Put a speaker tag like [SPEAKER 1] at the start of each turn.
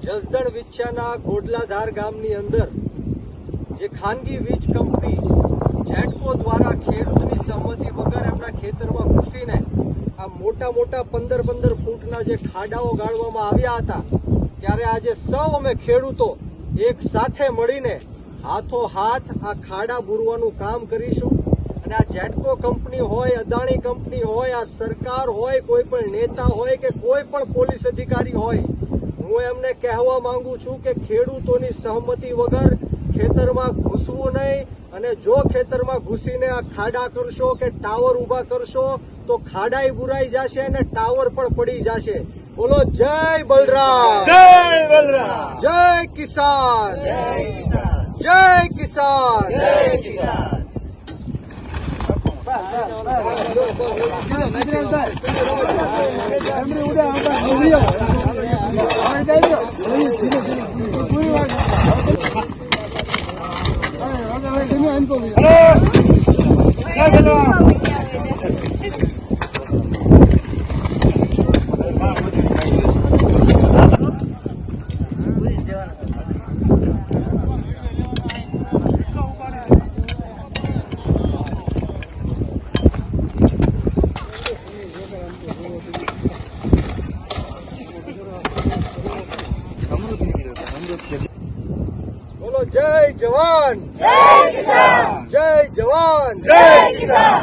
[SPEAKER 1] જસદણ વિછિયાના ગોડલાધાર ગામની અંદર જે ખાનગી વીજ કંપની જેટકો દ્વારા ખેડૂતની સહમતિ વગર એમના ખેતરમાં ઘૂસીને આ મોટા મોટા 15-15 ફૂટના જે ખાડાઓ ગાળવામાં આવ્યા હતા, ત્યારે આજે સૌ અમે ખેડૂતો એક સાથે મળીને હાથોહાથ આ ખાડા બુરવાનું કામ કરીશું. અને આ જેટકો કંપની હોય, અદાણી કંપની હોય, આ સરકાર હોય, કોઈ પણ નેતા હોય કે કોઈ પણ પોલીસ અધિકારી હોય, હું એમને કહેવા માંગુ છું કે ખેડૂતોની સહમતિ વગર ખેતરમાં ઘૂસવું નહીં. અને જો ખેતરમાં ઘૂસીને આ ખાડા કરશો કે ટાવર ઊભા કરશો તો ખાડાઈ બુરાઈ જશે અને ટાવર પણ પડી જશે. બોલો જય બલરામ,
[SPEAKER 2] જય બલરામ,
[SPEAKER 1] જય કિસાન,
[SPEAKER 2] જય કિસાન,
[SPEAKER 1] જય કિસાન,
[SPEAKER 2] જય કિસાન.
[SPEAKER 1] બોલો જય જવાન,
[SPEAKER 2] જય કિસાન,
[SPEAKER 1] જય જવાન,
[SPEAKER 2] જય કિસાન.